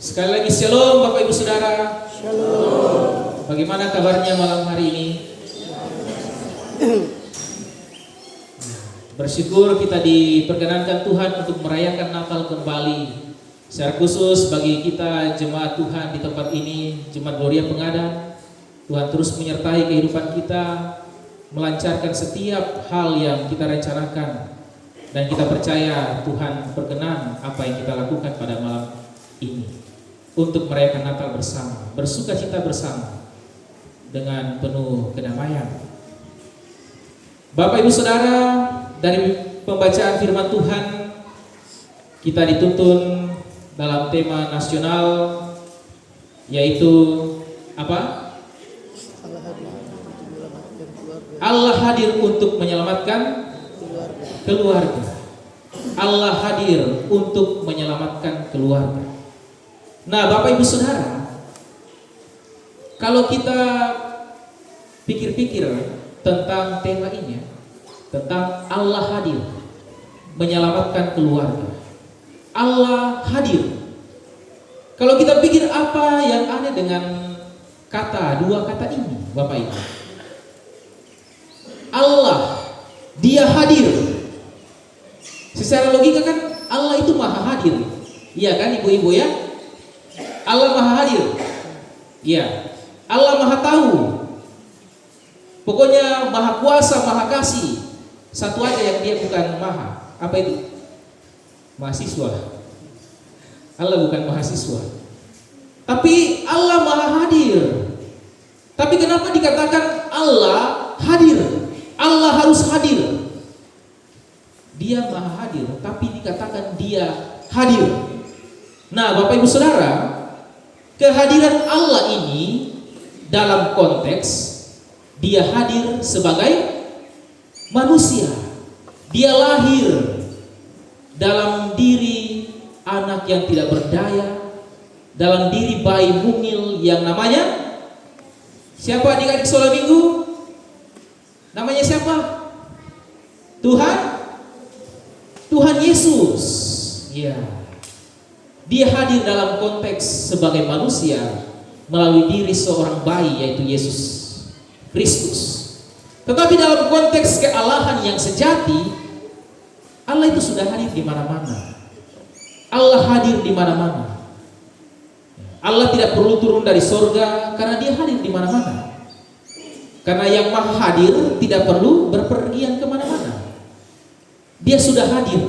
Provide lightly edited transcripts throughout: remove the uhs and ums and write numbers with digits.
Sekali lagi shalom Bapak Ibu Saudara. Shalom. Bagaimana kabarnya malam hari ini? Bersyukur kita diperkenankan Tuhan untuk merayakan Natal kembali. Secara khusus bagi kita jemaat Tuhan di tempat ini, Jemaat Gloria Pengadaan, Tuhan terus menyertai kehidupan kita, melancarkan setiap hal yang kita rencanakan, dan kita percaya Tuhan berkenan apa yang kita lakukan pada malam ini untuk merayakan Natal bersama, bersuka cita bersama dengan penuh kedamaian. Bapak Ibu Saudara, dari pembacaan firman Tuhan kita dituntun dalam tema nasional, yaitu apa? Allah hadir untuk menyelamatkan keluarga. Allah hadir untuk menyelamatkan keluarga. Nah, Bapak Ibu Saudara, kalau kita pikir-pikir tentang tema ini, tentang Allah hadir menyelamatkan keluarga, Allah hadir. Kalau kita pikir apa yang ada dengan dua kata ini, Bapak Ibu? Allah, Dia hadir. Secara logika kan Allah itu maha hadir. Iya kan ibu-ibu ya? Allah maha hadir. Iya. Allah maha tahu. Pokoknya maha kuasa, maha kasih. Satu aja yang Dia bukan maha. Apa itu? Mahasiswa. Allah bukan mahasiswa. Tapi Allah maha hadir. Tapi kenapa dikatakan Allah hadir? Allah harus hadir. Dia maha hadir, tapi dikatakan Dia hadir. Nah, Bapak Ibu Saudara, kehadiran Allah ini dalam konteks Dia hadir sebagai manusia. Dia lahir dalam diri anak yang tidak berdaya, dalam diri bayi mungil yang namanya siapa adik-adik sekolah minggu? Namanya siapa? Tuhan Yesus. Ya. Dia hadir dalam konteks sebagai manusia melalui diri seorang bayi, yaitu Yesus Kristus. Tetapi dalam konteks kealahan yang sejati, Allah itu sudah hadir di mana-mana. Allah hadir di mana-mana. Allah tidak perlu turun dari sorga karena Dia hadir di mana-mana. Karena yang maha hadir tidak perlu berpergian kemana-mana. Dia sudah hadir.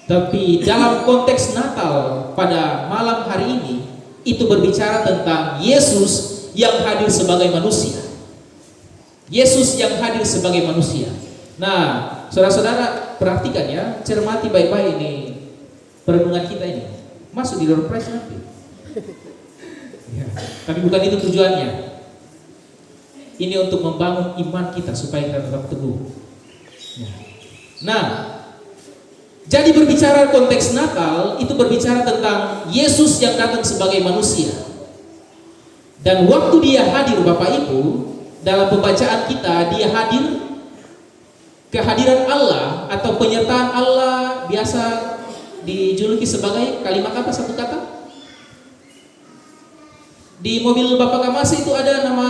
Tapi dalam konteks Natal pada malam hari ini, itu berbicara tentang Yesus yang hadir sebagai manusia. Yesus yang hadir sebagai manusia. Nah, saudara-saudara perhatikan ya, cermati baik-baik ini perenungan kita ini. Masuk di door prize nanti. Ya, tapi bukan itu tujuannya. Ini untuk membangun iman kita supaya kita tetap teguh. Ya. Nah, jadi berbicara konteks Natal itu berbicara tentang Yesus yang datang sebagai manusia. Dan waktu Dia hadir, Bapak Ibu, dalam pembacaan kita Dia hadir, kehadiran Allah atau penyertaan Allah biasa dijuluki sebagai kalimat apa, satu kata? Di mobil Bapak Kamasi itu ada nama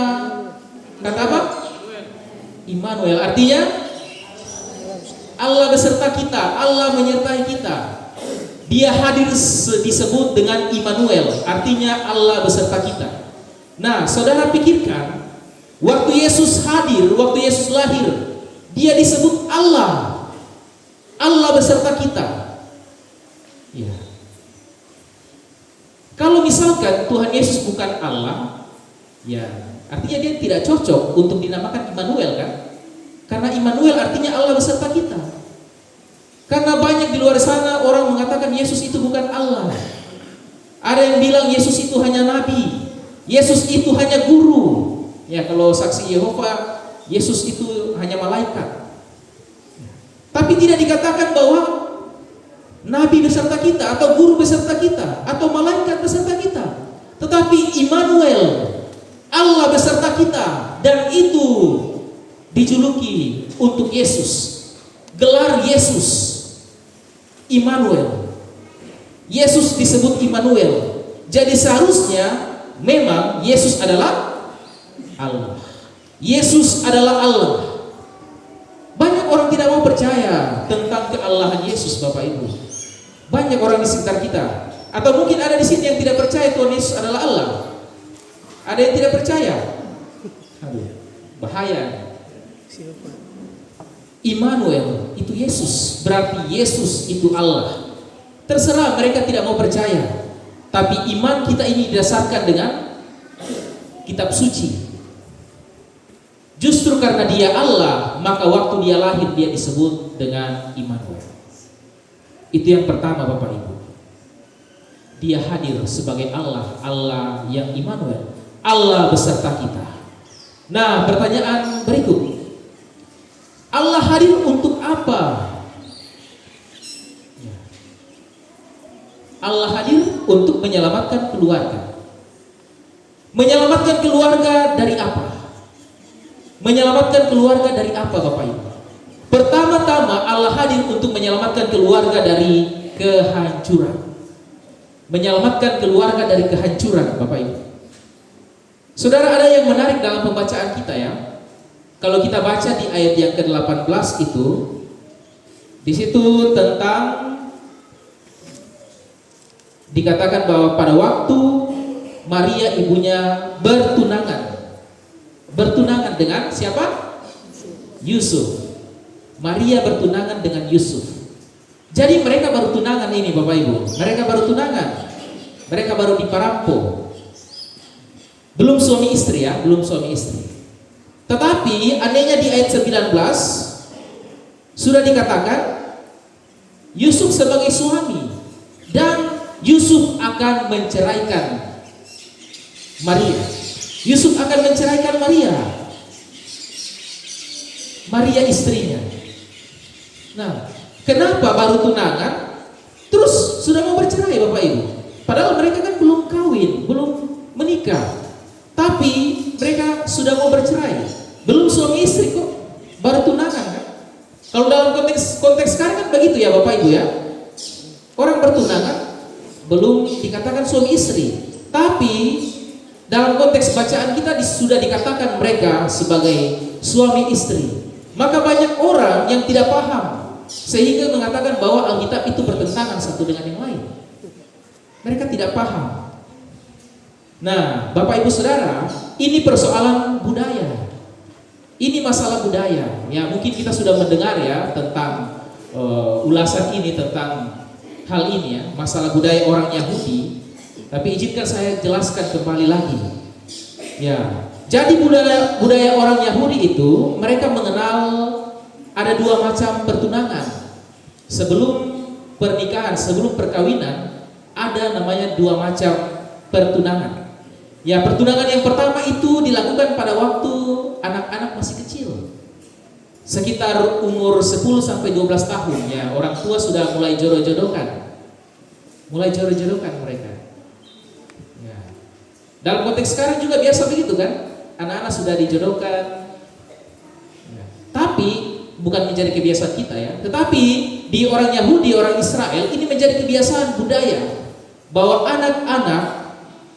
kata apa? Immanuel. Artinya Allah beserta kita, Allah menyertai kita. Dia hadir disebut dengan Immanuel, artinya Allah beserta kita. Nah, saudara pikirkan, waktu Yesus hadir, waktu Yesus lahir, Dia disebut Allah. Allah beserta kita. Ya. Kalau misalkan Tuhan Yesus bukan Allah, ya, artinya Dia tidak cocok untuk dinamakan Immanuel kan? Karena Immanuel artinya Allah beserta kita. Karena banyak di luar sana orang mengatakan Yesus itu bukan Allah. Ada yang bilang Yesus itu hanya nabi, Yesus itu hanya guru. Ya, kalau saksi Yehova, Yesus itu hanya malaikat. Tapi tidak dikatakan bahwa nabi beserta kita, atau guru beserta kita, atau malaikat beserta kita. Tetapi Immanuel, Allah beserta kita, dan itu dijuluki untuk Yesus. Gelar Yesus Immanuel. Yesus disebut Immanuel. Jadi seharusnya memang Yesus adalah Allah. Yesus adalah Allah. Banyak orang tidak mau percaya tentang keallahan Yesus, Bapak Ibu. Banyak orang di sekitar kita. Atau mungkin ada di sini yang tidak percaya Tuhan Yesus adalah Allah. Ada yang tidak percaya. Aduh, bahaya. Immanuel itu Yesus, berarti Yesus itu Allah. Terserah mereka tidak mau percaya, tapi iman kita ini didasarkan dengan kitab suci. Justru karena dia Allah, maka waktu dia lahir dia disebut dengan Immanuel. Itu yang pertama, Bapak Ibu. Dia hadir sebagai Allah, Allah yang Immanuel, Allah beserta kita. Nah, pertanyaan berikut, Allah hadir untuk apa? Allah hadir untuk menyelamatkan keluarga. Menyelamatkan keluarga dari apa? Menyelamatkan keluarga dari apa, Bapak Ibu? Pertama-tama Allah hadir untuk menyelamatkan keluarga dari kehancuran. Menyelamatkan keluarga dari kehancuran, Bapak Ibu. Saudara, ada yang menarik dalam pembacaan kita ya. Kalau kita baca di ayat yang ke-18 itu, di situ tentang dikatakan bahwa pada waktu Maria ibunya bertunangan dengan siapa? Yusuf. Maria bertunangan dengan Yusuf. Jadi mereka baru tunangan ini, Bapak Ibu. Mereka baru tunangan. Mereka baru diparampok. Belum suami istri ya, belum suami istri. Tetapi anehnya di ayat 19 sudah dikatakan Yusuf sebagai suami dan Yusuf akan menceraikan Maria. Yusuf akan menceraikan Maria. Maria istrinya. Nah, kenapa baru tunangan terus sudah mau bercerai, Bapak Ibu? Padahal mereka kan belum kawin, belum menikah. Tapi mereka sudah mau bercerai. Belum suami istri kok, baru tunangan kan? Kalau dalam konteks sekarang kan begitu ya, Bapak Ibu ya. Orang bertunangan belum dikatakan suami istri. Tapi dalam konteks bacaan kita sudah dikatakan mereka sebagai suami istri. Maka banyak orang yang tidak paham sehingga mengatakan bahwa Alkitab itu bertentangan satu dengan yang lain. Mereka tidak paham. Nah, Bapak Ibu Saudara, ini persoalan budaya. Ini masalah budaya. Ya, mungkin kita sudah mendengar ya tentang ulasan ini tentang hal ini ya, masalah budaya orang Yahudi. Tapi izinkan saya jelaskan kembali lagi. Ya, jadi budaya orang Yahudi itu mereka mengenal ada dua macam pertunangan. Sebelum pernikahan, sebelum perkawinan, ada namanya dua macam pertunangan. Ya, pertunangan yang pertama itu dilakukan pada waktu anak-anak masih kecil. Sekitar umur 10 sampai 12 tahun ya, orang tua sudah mulai jodoh-jodohkan. Mulai jodoh-jodohkan mereka. Ya. Dalam konteks sekarang juga biasa begitu kan? Anak-anak sudah dijodohkan. Ya. Tapi bukan menjadi kebiasaan kita ya, tetapi di orang Yahudi, orang Israel ini menjadi kebiasaan budaya bahwa anak-anak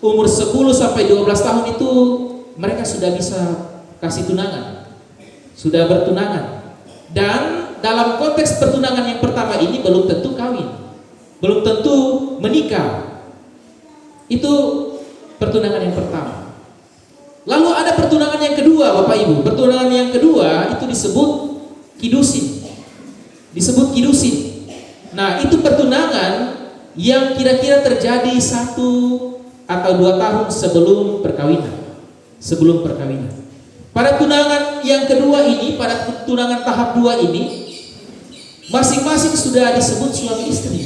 umur 10 sampai 12 tahun itu mereka sudah bisa kasih tunangan, sudah bertunangan. Dan dalam konteks pertunangan yang pertama ini belum tentu kawin, belum tentu menikah. Itu pertunangan yang pertama. Lalu ada pertunangan yang kedua, Bapak Ibu. Pertunangan yang kedua itu disebut kidusin. Disebut kidusin. Nah, itu pertunangan yang kira-kira terjadi 1 atau 2 tahun sebelum perkawinan. Sebelum perkawinan. Pada tunangan yang kedua ini, pada tunangan tahap 2 ini, masing-masing sudah disebut suami istri.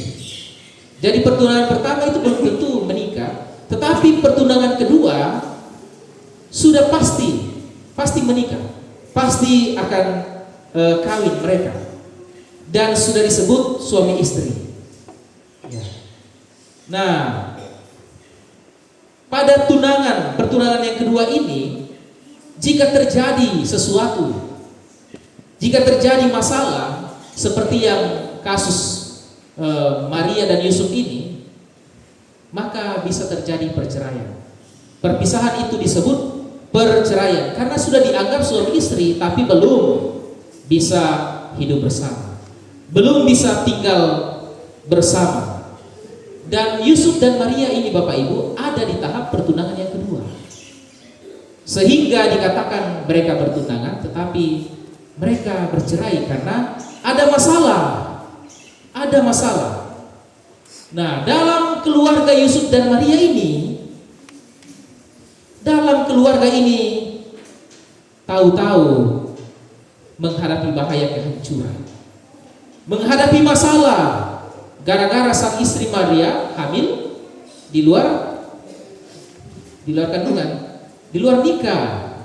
Jadi pertunangan pertama itu belum tentu menikah, tetapi pertunangan kedua sudah pasti menikah, pasti akan kawin mereka, dan sudah disebut suami istri. Ya. Nah, pada pertunangan yang kedua ini, jika terjadi sesuatu, jika terjadi masalah seperti yang kasus Maria dan Yusuf ini, maka bisa terjadi perceraian. Perpisahan itu disebut perceraian karena sudah dianggap suami istri tapi belum bisa hidup bersama, belum bisa tinggal bersama. Dan Yusuf dan Maria ini Bapak Ibu ada di tahap pertunangan yang kedua, sehingga dikatakan mereka bertunangan tetapi mereka bercerai karena ada masalah. Ada masalah. Nah, dalam keluarga Yusuf dan Maria ini, tahu-tahu menghadapi bahaya kehancuran, menghadapi masalah gara-gara sang istri Maria hamil di luar kandungan, di luar nikah,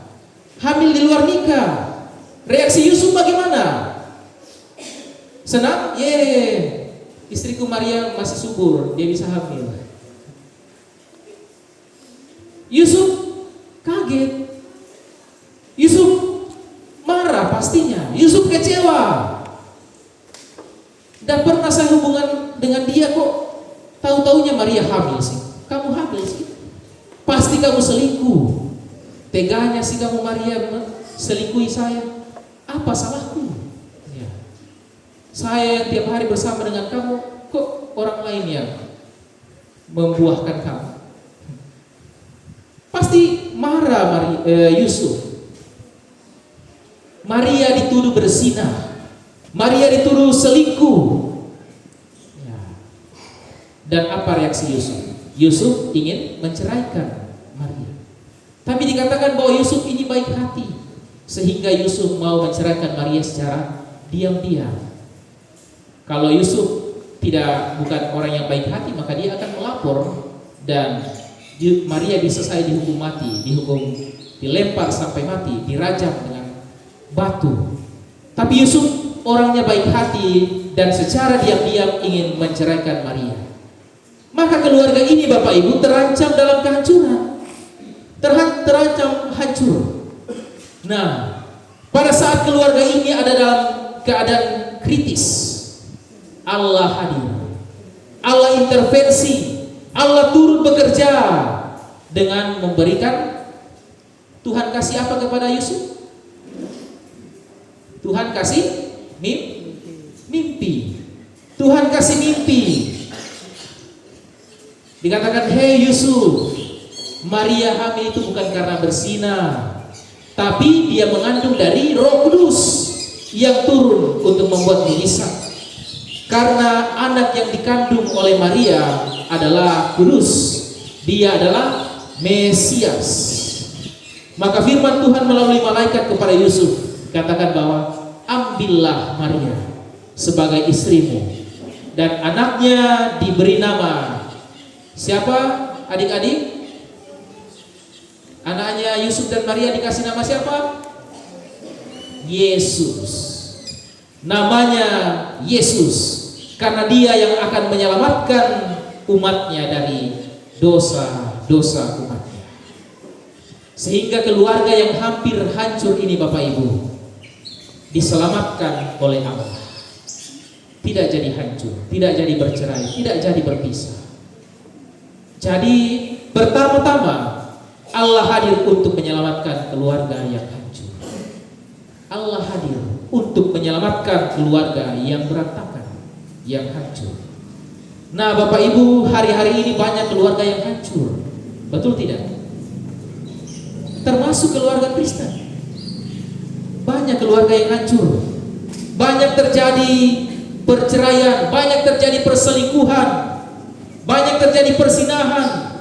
hamil di luar nikah. Reaksi Yusuf bagaimana? Senang? Istriku Maria masih subur, dia bisa hamil. Yusuf kaget. Yusuf marah pastinya. Yusuf kecewa. Dan pernah saya hubungan dengan dia kok tahu-taunya Maria hamil sih. Kamu hamil sih? Pasti kamu selingkuh. Teganya sih kamu Maria selingkuhi saya. Apa salahku? Ya. Saya yang tiap hari bersama dengan kamu, kok orang lain yang membuahkan kamu? Pasti marah Yusuf. Maria dituduh berzina, Maria dituduh selingkuh. Ya. Dan apa reaksi Yusuf? Yusuf ingin menceraikan Maria. Tapi dikatakan bahwa Yusuf ini baik hati, sehingga Yusuf mau menceraikan Maria secara diam-diam. Kalau Yusuf bukan orang yang baik hati, maka dia akan melapor dan Maria bisa saya dihukum mati, dilempar sampai mati, dirajam dengan batu. Tapi Yusuf orangnya baik hati dan secara diam-diam ingin menceraikan Maria. Maka keluarga ini Bapak Ibu terancam dalam kehancuran, terancam hancur. Nah, pada saat keluarga ini ada dalam keadaan kritis, Allah hadir, Allah intervensi, Allah turut bekerja dengan memberikan. Tuhan kasih apa kepada Yusuf? Tuhan kasih mimpi. Tuhan kasih mimpi. Dikatakan, "Hei Yusuf, Maria hamil itu bukan karena berzina, tapi dia mengandung dari Roh Kudus yang turun untuk membuat gelisah. Karena anak yang dikandung oleh Maria adalah kudus, dia adalah Mesias." Maka firman Tuhan melalui malaikat kepada Yusuf katakan bahwa ambillah Maria sebagai istrimu dan anaknya diberi nama siapa adik-adik? Anaknya Yusuf dan Maria dikasih nama siapa? Yesus. Namanya Yesus karena dia yang akan menyelamatkan umatnya dari dosa-dosa umatnya. Sehingga keluarga yang hampir hancur ini Bapak Ibu diselamatkan oleh Allah. Tidak jadi hancur, tidak jadi bercerai, tidak jadi berpisah. Jadi pertama-tama Allah hadir untuk menyelamatkan keluarga yang hancur. Allah hadir untuk menyelamatkan keluarga yang berantakan, yang hancur. Nah Bapak Ibu, hari-hari ini banyak keluarga yang hancur. Betul tidak? Termasuk keluarga Kristen. Banyak keluarga yang hancur. Banyak terjadi perceraian, banyak terjadi perselingkuhan, banyak terjadi persinahan,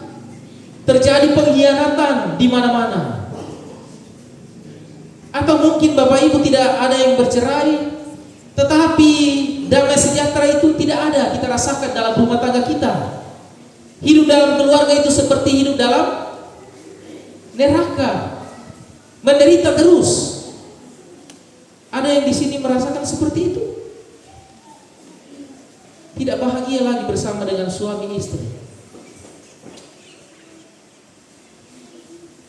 terjadi pengkhianatan di mana-mana. Atau mungkin Bapak Ibu tidak ada yang bercerai, tetapi damai sejahtera itu tidak ada kita rasakan dalam rumah tangga kita. Hidup dalam keluarga itu seperti hidup dalam neraka, menderita terus. Ada yang di sini merasakan seperti itu? Tidak bahagia lagi bersama dengan suami istri.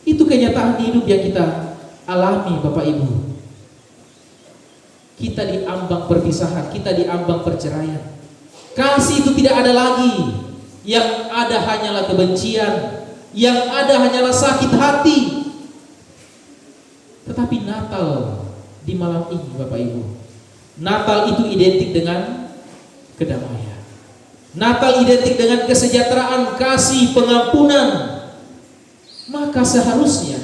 Itu kenyataan hidup yang kita alami Bapak Ibu. Kita diambang perpisahan, kita diambang perceraian. Kasih itu tidak ada lagi. Yang ada hanyalah kebencian, yang ada hanyalah sakit hati. Tetapi Natal di malam ini, Bapak Ibu, Natal itu identik dengan kedamaian. Natal identik dengan kesejahteraan, kasih, pengampunan. Maka seharusnya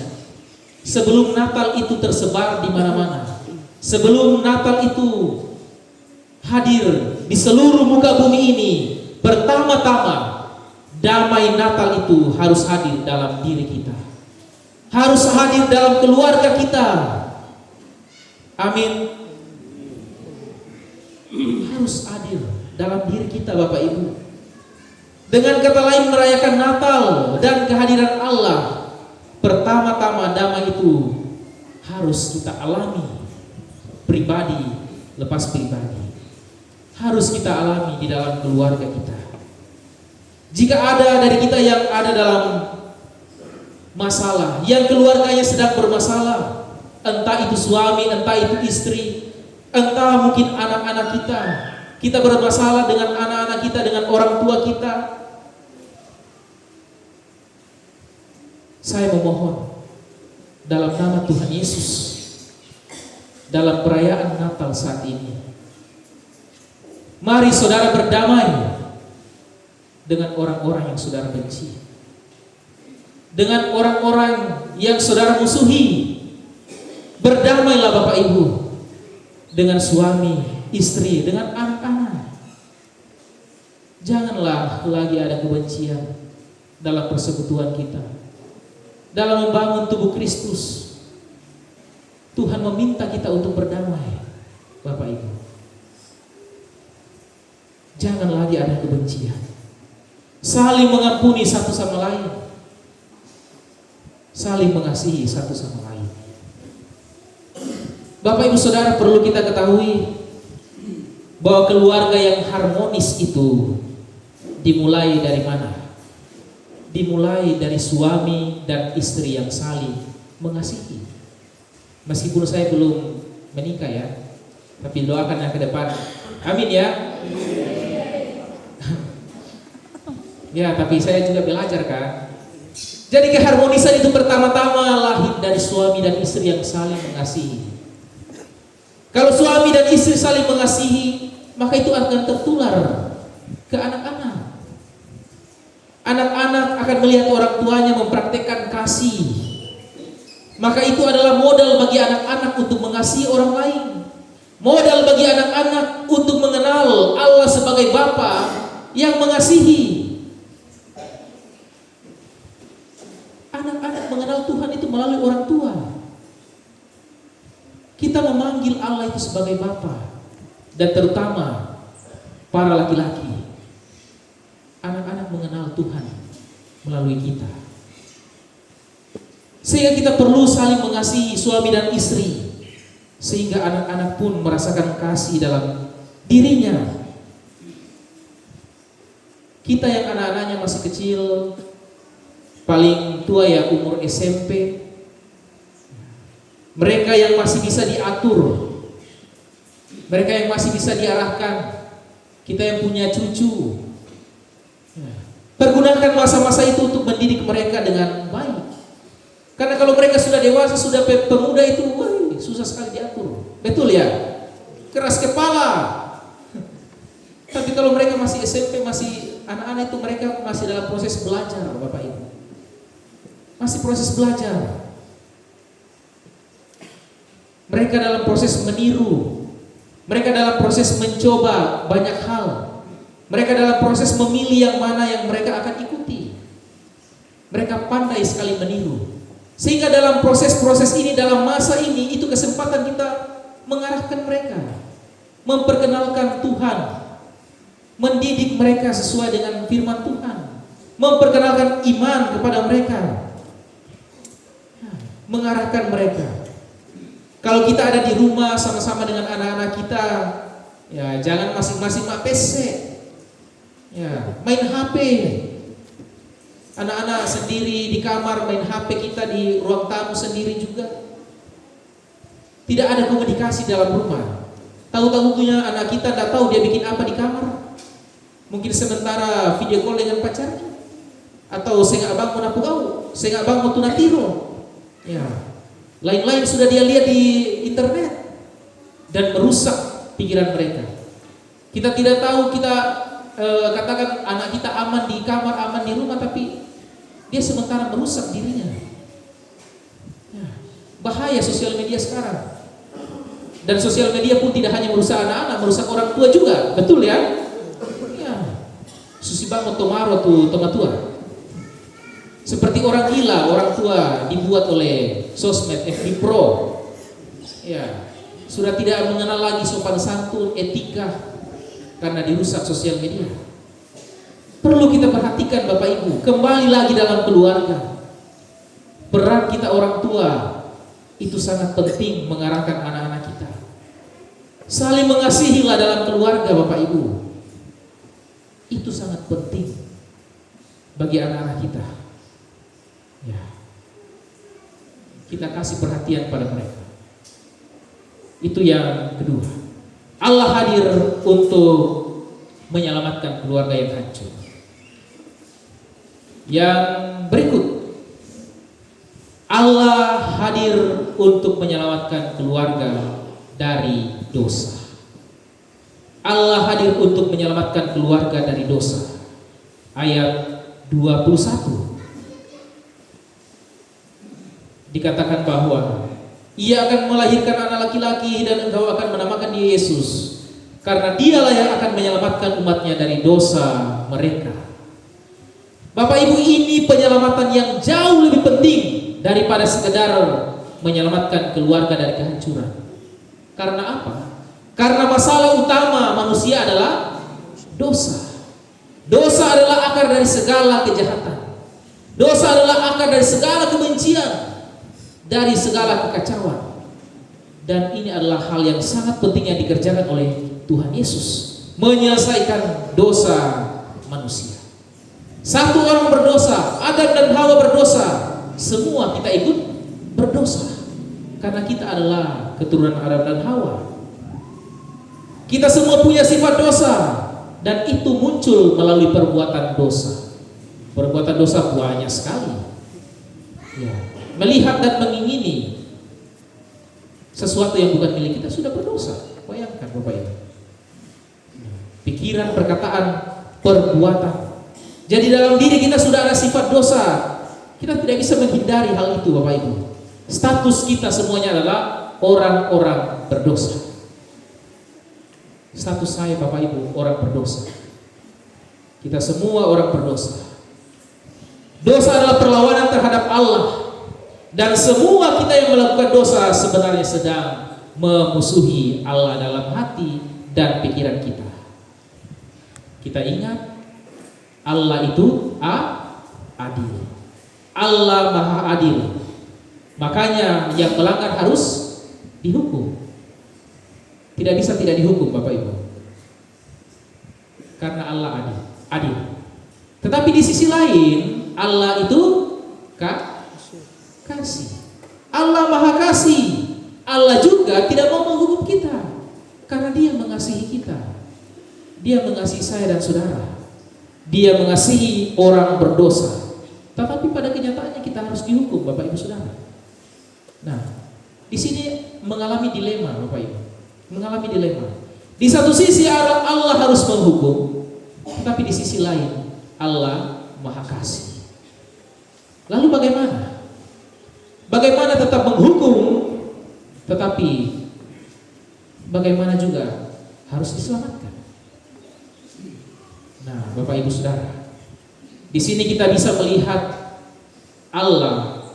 sebelum Natal itu tersebar di mana-mana, sebelum Natal itu hadir di seluruh muka bumi ini, pertama-tama damai Natal itu harus hadir dalam diri kita, harus hadir dalam keluarga kita. Amin. Harus hadir dalam diri kita, Bapak Ibu. Dengan kata lain, merayakan Natal dan kehadiran Allah, pertama-tama damai itu harus kita alami pribadi lepas pribadi. Harus kita alami di dalam keluarga kita. Jika ada dari kita yang ada dalam masalah, yang keluarganya sedang bermasalah, entah itu suami, entah itu istri, entah mungkin anak-anak kita bermasalah dengan anak-anak kita, dengan orang tua kita, saya memohon dalam nama Tuhan Yesus, dalam perayaan Natal saat ini, mari saudara berdamai dengan orang-orang yang saudara benci, dengan orang-orang yang saudara musuhi. Berdamailah Bapak Ibu dengan suami, istri, dengan anak-anak. Janganlah lagi ada kebencian dalam persekutuan kita, dalam membangun tubuh Kristus. Tuhan meminta kita untuk berdamai, Bapak Ibu. Jangan lagi ada kebencian. Saling mengampuni satu sama lain, saling mengasihi satu sama lain. Bapak Ibu Saudara, perlu kita ketahui bahwa keluarga yang harmonis itu dimulai dari mana? Dimulai dari suami dan istri yang saling mengasihi. Meskipun saya belum menikah ya, tapi doakan yang ke depan. Amin ya. Ya, tapi saya juga belajar kan. Jadi keharmonisan itu pertama-tama lahir dari suami dan istri yang saling mengasihi. Kalau suami dan istri saling mengasihi, maka itu akan tertular ke anak-anak. Anak-anak akan melihat orang tuanya mempraktekkan kasih. Maka itu adalah modal bagi anak-anak untuk mengasihi orang lain. Modal bagi anak-anak untuk mengenal Allah sebagai Bapa yang mengasihi. Anak-anak mengenal Tuhan itu melalui orang tua. Kita memanggil Allah itu sebagai Bapa. Dan terutama para laki-laki, anak-anak mengenal Tuhan melalui kita. Sehingga kita perlu saling mengasihi suami dan istri, sehingga anak-anak pun merasakan kasih dalam dirinya. Kita yang anak-anaknya masih kecil, paling tua ya umur SMP, mereka yang masih bisa diatur, mereka yang masih bisa diarahkan, kita yang punya cucu, pergunakan masa-masa itu untuk mendidik mereka dengan baik. Karena kalau mereka sudah dewasa, sudah pemuda itu, susah sekali diatur. Betul ya? Keras kepala. Tapi kalau mereka masih SMP, masih anak-anak itu, mereka masih dalam proses belajar, Bapak Ibu. Masih proses belajar. Mereka dalam proses meniru. Mereka dalam proses mencoba banyak hal. Mereka dalam proses memilih yang mana yang mereka akan ikuti. Mereka pandai sekali meniru. Sehingga dalam proses-proses ini, dalam masa ini, itu kesempatan kita mengarahkan mereka, memperkenalkan Tuhan, mendidik mereka sesuai dengan firman Tuhan, memperkenalkan iman kepada mereka, mengarahkan mereka. Kalau kita ada di rumah sama-sama dengan anak-anak kita, ya jangan masing-masing main PC, ya main HP. Anak-anak sendiri di kamar main HP, kita di ruang tamu sendiri juga. Tidak ada komunikasi dalam rumah. Tahu-tahu punya anak kita tidak tahu dia bikin apa di kamar. Mungkin sementara video call dengan pacarnya, atau saya nggak bang mau napu kau, saya nggak bang mau tunatiro, ya, lain-lain sudah dia lihat di internet dan merusak pikiran mereka. Kita tidak tahu, kita katakan anak kita aman di kamar, aman di rumah, tapi dia sementara merusak dirinya. Ya, bahaya sosial media sekarang. Dan sosial media pun tidak hanya merusak anak-anak, merusak orang tua juga, betul ya? Susi banget tomaro tuh tomatua. Seperti orang gila, orang tua dibuat oleh sosmed, FB Pro. Ya, sudah tidak mengenal lagi sopan santun, etika karena dirusak sosial media. Perlu kita perhatikan Bapak Ibu, kembali lagi dalam keluarga. Peran kita orang tua itu sangat penting mengarahkan anak-anak kita. Saling mengasihilah dalam keluarga Bapak Ibu. Itu sangat penting bagi anak-anak kita. Ya. Kita kasih perhatian pada mereka. Itu yang kedua. Allah hadir untuk menyelamatkan keluarga yang hancur. Yang berikut, Allah hadir untuk menyelamatkan keluarga dari dosa. Allah hadir untuk menyelamatkan keluarga dari dosa. Ayat 21 dikatakan bahwa Ia akan melahirkan anak laki-laki dan engkau akan menamakan dia Yesus, karena dialah yang akan menyelamatkan umatnya dari dosa mereka. Bapak Ibu, ini penyelamatan yang jauh lebih penting daripada sekedar menyelamatkan keluarga dari kehancuran. Karena apa? Karena masalah utama manusia adalah dosa. Dosa adalah akar dari segala kejahatan. Dosa adalah akar dari segala kebencian, dari segala kekacauan. Dan ini adalah hal yang sangat penting yang dikerjakan oleh Tuhan Yesus, menyelesaikan dosa manusia. Satu orang berdosa, Adam dan Hawa berdosa, semua kita ikut berdosa. Karena kita adalah keturunan Adam dan Hawa. Kita semua punya sifat dosa, dan itu muncul melalui perbuatan dosa. Perbuatan dosa banyak sekali. Ya. Melihat dan mengingini sesuatu yang bukan milik kita sudah berdosa. Bayangkan Bapak Ibu. Pikiran, perkataan, perbuatan. Jadi dalam diri kita sudah ada sifat dosa. Kita tidak bisa menghindari hal itu Bapak Ibu. Status kita semuanya adalah orang-orang berdosa. Status saya Bapak Ibu orang berdosa. Kita semua orang berdosa. Dosa adalah perlawanan terhadap Allah. Dan semua kita yang melakukan dosa sebenarnya sedang memusuhi Allah dalam hati dan pikiran kita. Kita ingat, Allah itu adil. Allah Maha Adil. Makanya yang melanggar harus dihukum. Tidak bisa tidak dihukum Bapak Ibu. Karena Allah adil. Tetapi di sisi lain, Allah itu kasih. Allah Maha Kasih. Allah juga tidak mau menghukum kita, karena Dia mengasihi kita. Dia mengasihi saya dan saudara. Dia mengasihi orang berdosa. Tetapi pada kenyataannya kita harus dihukum Bapak Ibu Saudara. Nah, di sini mengalami dilema Bapak Ibu. Mengalami dilema. Di satu sisi Allah harus menghukum, tetapi di sisi lain Allah Maha Kasih. Lalu bagaimana? Bagaimana tetap menghukum, tetapi bagaimana juga harus diselamatkan? Nah, Bapak Ibu Saudara, di sini kita bisa melihat Allah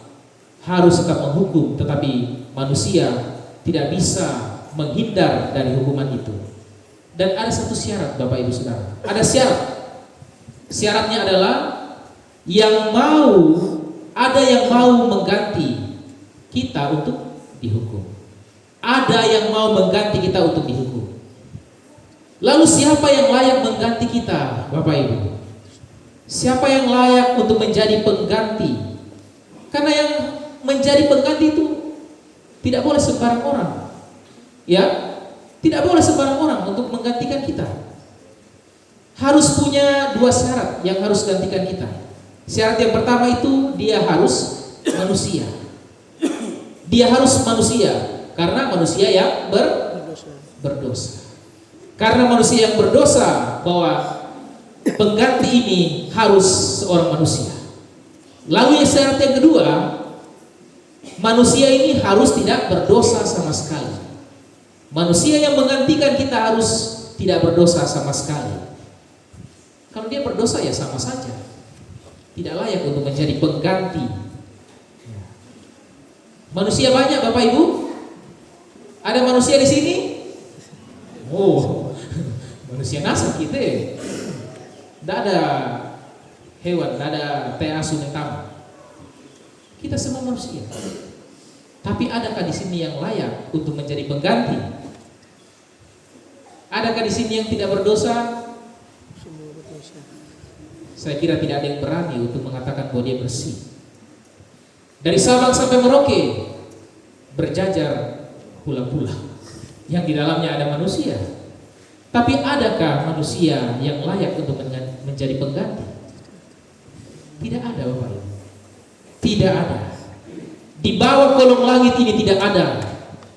harus tetap menghukum, tetapi manusia tidak bisa menghindar dari hukuman itu. Dan ada satu syarat Bapak Ibu Saudara. Ada syarat. Syaratnya adalah ada yang mau mengganti kita untuk dihukum. Ada yang mau mengganti kita untuk dihukum. Lalu siapa yang layak mengganti kita Bapak Ibu? Siapa yang layak untuk menjadi pengganti? Karena yang menjadi pengganti itu tidak boleh sembarang orang. Ya, tidak boleh sembarang orang untuk menggantikan kita. harus punya dua syarat yang harus gantikan kita. Syarat yang pertama itu dia harus manusia. Dia harus manusia karena manusia yang berdosa. Karena manusia yang berdosa, bahwa pengganti ini harus seorang manusia. Lalu yang syarat yang kedua, manusia ini harus tidak berdosa sama sekali. Manusia yang menggantikan kita harus tidak berdosa sama sekali. Kalau dia berdosa ya sama saja, tidak layak untuk menjadi pengganti. Manusia banyak Bapak Ibu. Ada manusia di sini? Oh, manusia nasab kita. Tidak ada hewan, tidak ada teasun yang tamu. Kita semua manusia. Tapi adakah di sini yang layak untuk menjadi pengganti? Adakah di sini yang tidak berdosa? Saya kira tidak ada yang berani untuk mengatakan bahwa dia bersih. Dari Sabang sampai Merauke berjajar pulau-pulau yang di dalamnya ada manusia. Tapi adakah manusia yang layak untuk menjadi pengganti? Tidak ada Bapak Ibu. Tidak ada. Di bawah kolong langit ini tidak ada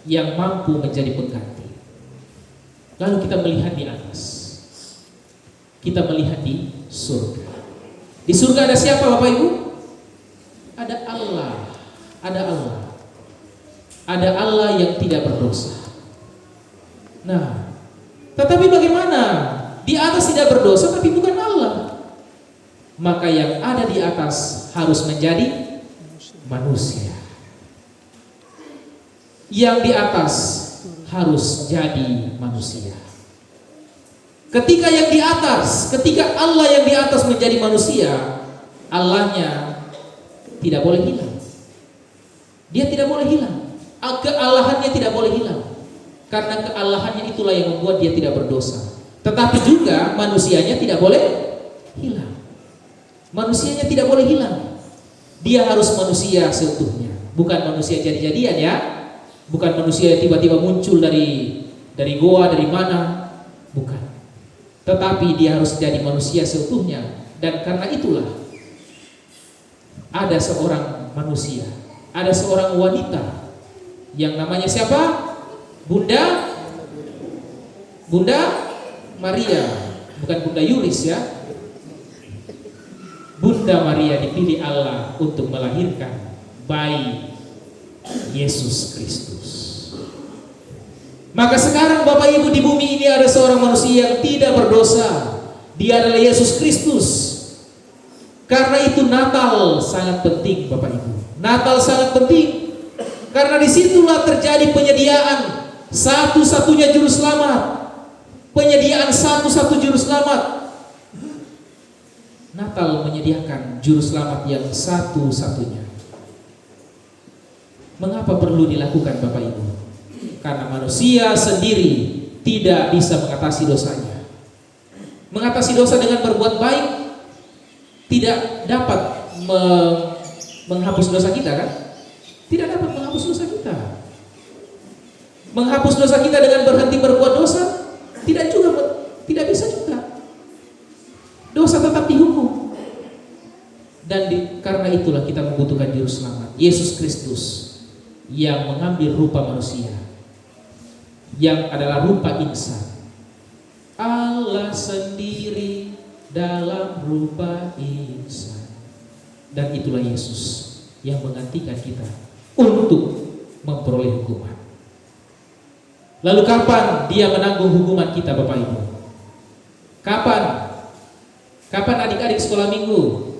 yang mampu menjadi pengganti. Lalu kita melihat di atas. Kita melihat di surga. Di surga ada siapa Bapak Ibu? Ada Allah. Ada Allah. Ada Allah yang tidak berdosa. Nah, tetapi bagaimana? Di atas tidak berdosa tapi bukan Allah. Maka yang ada di atas harus menjadi manusia. Yang di atas harus jadi manusia. Ketika yang di atas, ketika Allah yang di atas menjadi manusia, Allahnya tidak boleh hilang. Dia tidak boleh hilang. Kealahannya tidak boleh hilang. Karena kealahannya itulah yang membuat dia tidak berdosa. Tetapi juga manusianya tidak boleh hilang. Manusianya tidak boleh hilang. Dia harus manusia seutuhnya. Bukan manusia jadi-jadian ya. Bukan manusia yang tiba-tiba muncul dari goa, dari mana. Bukan. Tetapi dia harus jadi manusia seutuhnya. Dan karena itulah ada seorang manusia, ada seorang wanita yang namanya siapa? Bunda Maria, bukan Bunda Yulis ya. Bunda Maria dipilih Allah untuk melahirkan bayi Yesus Kristus. Maka sekarang Bapak Ibu di bumi ini ada seorang manusia yang tidak berdosa. Dia adalah Yesus Kristus. Karena itu Natal sangat penting Bapak Ibu. Natal sangat penting. Karena disitulah terjadi penyediaan satu-satunya juru selamat. Penyediaan satu-satu juru selamat. Natal menyediakan juru selamat yang satu-satunya. Mengapa perlu dilakukan Bapak Ibu? Karena manusia sendiri tidak bisa mengatasi dosanya. Mengatasi dosa dengan berbuat baik tidak dapat menghapus dosa kita kan? Tidak dapat menghapus dosa kita. Menghapus dosa kita dengan berhenti berbuat dosa tidak bisa juga. Dosa tetap dihukum. Dan karena itulah kita membutuhkan juru selamat, Yesus Kristus yang mengambil rupa manusia, yang adalah rupa insan. Allah sendiri dalam rupa insan. Dan itulah Yesus yang menggantikan kita untuk memperoleh hukuman. Lalu kapan dia menanggung hukuman kita Bapak Ibu? Kapan? Kapan adik-adik sekolah minggu?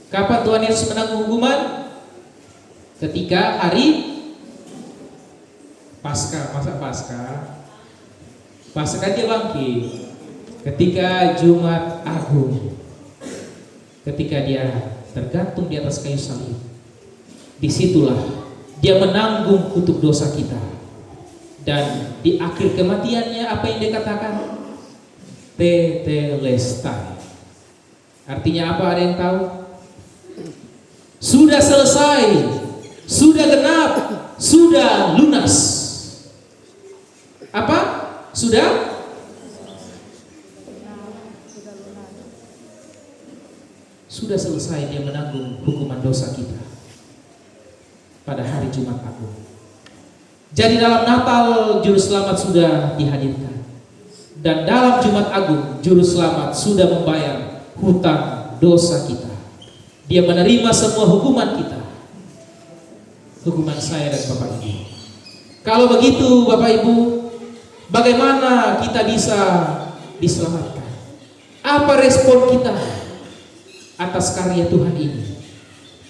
Kapan Tuhan Yesus menanggung hukuman? Ketika hari Paskah, masa Paskah? Paskah dia bangkit. Ketika Jumat Agung, ketika dia tergantung di atas kayu salib, disitulah dia menanggung untuk dosa kita. Dan di akhir kematiannya apa yang dia katakan? Tetelestai. Artinya apa, ada yang tahu? Sudah selesai, sudah genap, sudah lunas. Apa? Sudah sudah selesai dia menanggung hukuman dosa kita pada hari Jumat Agung. Jadi dalam Natal Juru Selamat sudah dihadirkan, dan dalam Jumat Agung Juru Selamat sudah membayar hutang dosa kita. Dia menerima semua hukuman kita, hukuman saya dan Bapak Ibu. Kalau begitu Bapak Ibu, bagaimana kita bisa diselamatkan? Apa respon kita atas karya Tuhan ini?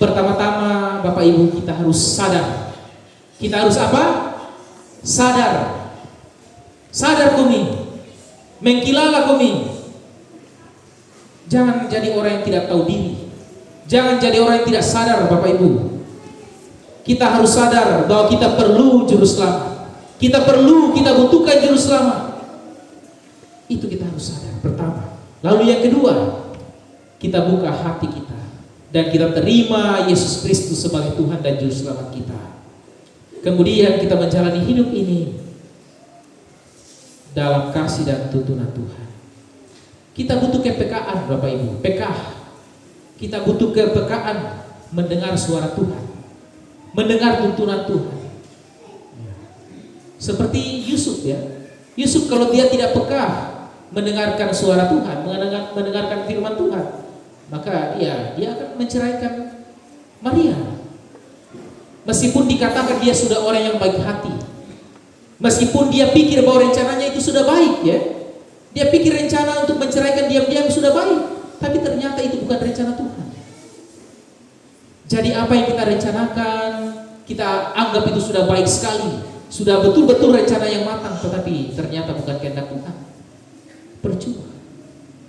Pertama-tama Bapak Ibu, kita harus sadar. Kita harus apa? Sadar. Sadar kami. Mengkilala kami. Jangan jadi orang yang tidak tahu diri. Jangan jadi orang yang tidak sadar Bapak Ibu. Kita harus sadar bahwa kita perlu Juru Selamat. Kita butuhkan Juru Selamat. Itu kita harus sadar pertama. Lalu yang kedua, kita buka hati kita dan kita terima Yesus Kristus sebagai Tuhan dan Juru Selamat kita. Kemudian kita menjalani hidup ini dalam kasih dan tuntunan Tuhan. Kita butuh kepekaan Bapak Ibu, pekah. Kita butuh kepekaan mendengar suara Tuhan, mendengar tuntunan Tuhan. Seperti Yusuf ya. Yusuf kalau dia tidak peka mendengarkan suara Tuhan, mendengarkan firman Tuhan, maka dia akan menceraikan Maria. Meskipun dikatakan dia sudah orang yang baik hati, meskipun dia pikir bahwa rencananya itu sudah baik ya, dia pikir rencana untuk menceraikan diam-diam sudah baik, tapi ternyata itu bukan rencana Tuhan. Jadi apa yang kita rencanakan, kita anggap itu sudah baik sekali, sudah betul-betul rencana yang matang, tetapi ternyata bukan kehendak Tuhan. Percuma.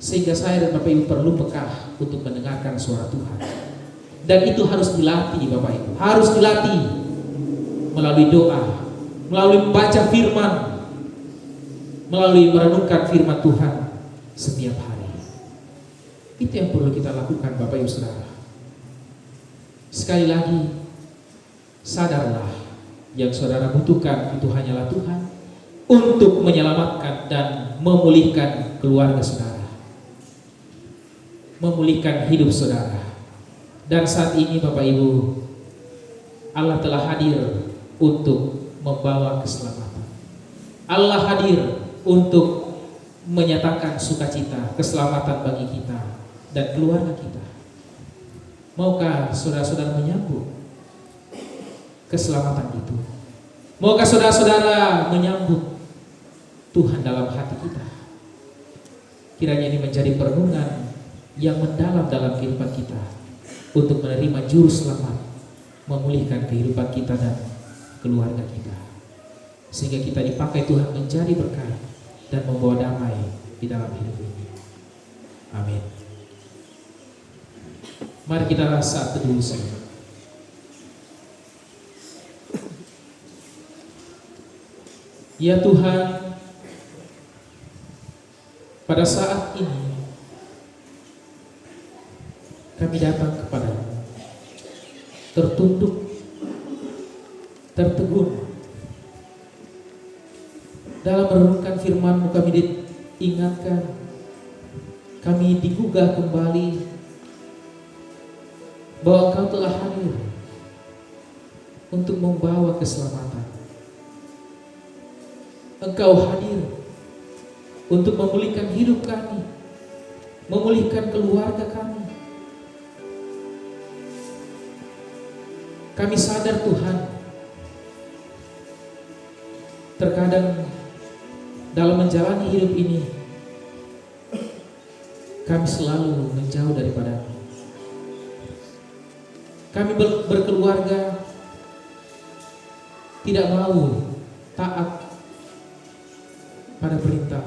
Sehingga saya dan Bapak Ibu perlu peka untuk mendengarkan suara Tuhan. Dan itu harus dilatih Bapak Ibu, harus dilatih melalui doa, melalui membaca firman, melalui merenungkan firman Tuhan setiap hari. Itu yang perlu kita lakukan Bapak Ibu Saudara. Sekali lagi, sadarlah yang saudara butuhkan itu hanyalah Tuhan untuk menyelamatkan dan memulihkan keluarga saudara, memulihkan hidup saudara. Dan saat ini Bapak Ibu, Allah telah hadir untuk membawa keselamatan. Allah hadir untuk menyatakan sukacita, keselamatan bagi kita dan keluarga kita. Maukah saudara-saudara menyambut keselamatan itu? Maukah saudara-saudara menyambut Tuhan dalam hati kita? Kiranya ini menjadi perenungan yang mendalam dalam kehidupan kita, untuk menerima Juru Selamat, memulihkan kehidupan kita dan keluarga kita, sehingga kita dipakai Tuhan menjadi berkat dan membawa damai di dalam hidup ini. Amin. Mari kita saat teduh saja. Ya Tuhan, pada saat ini kami datang kepadamu, tertunduk, tertegun. Dalam merenungkan firman-Mu kami diingatkan, kami digugah kembali bahwa Engkau telah hadir untuk membawa keselamatan. Engkau hadir untuk memulihkan hidup kami, memulihkan keluarga kami. Kami sadar Tuhan, terkadang dalam menjalani hidup ini kami selalu menjauh daripada-Mu. Kami berkeluarga tidak mau taat pada perintah.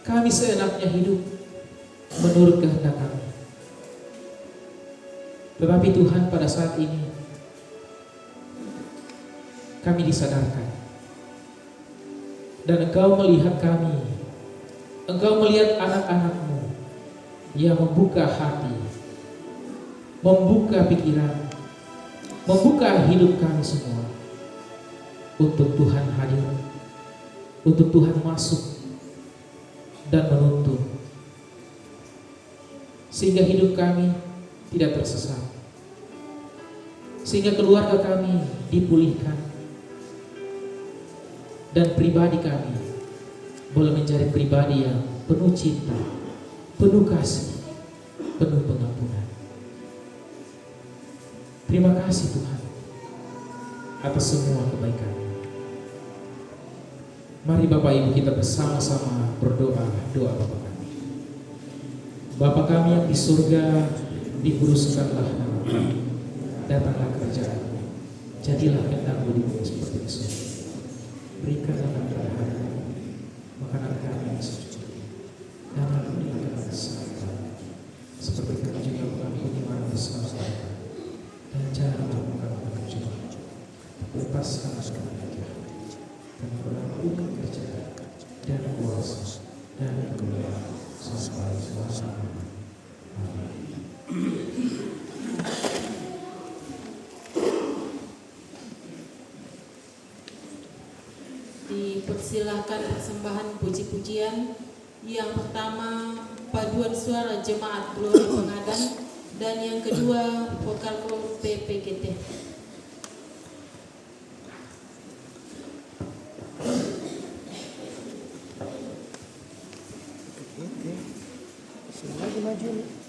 Kami seenaknya hidup menurut kehendak kami. Tetapi Tuhan, pada saat ini kami disadarkan, dan Engkau melihat kami, Engkau melihat anak-anak-Mu yang membuka hati, membuka pikiran, membuka hidup kami semua untuk Tuhan hadir, untuk Tuhan masuk dan menuntun. sehingga hidup kami tidak tersesat, sehingga keluarga kami dipulihkan, dan pribadi kami boleh menjadi pribadi yang penuh cinta, penuh kasih, penuh pengampunan. Terima kasih Tuhan atas semua kebaikan. Mari Bapak Ibu kita bersama-sama berdoa doa Bapa kami. Bapa kami yang di surga, dikuduskanlah namamu, datanglah kerajaan-Mu, jadilah kehendak-Mu di bumi seperti di surga. Berikanlah kami pada hari ini makanan kami yang secukupnya, dan ampunilah kami kesalahan kami, seperti kami juga mengampuni orang bersalah kami, dan janganlah kami dalam pencobaan, lepaskan kami dari jahat, dan berilah kerajaan dan kuasa dan kemuliaan sampai selama-lamanya. Amin. Dipersilahkan persembahan puji-pujian. Yang pertama paduan suara jemaat Glory Pengadan, dan yang kedua vokal kor PPGT. Lagi maju nih.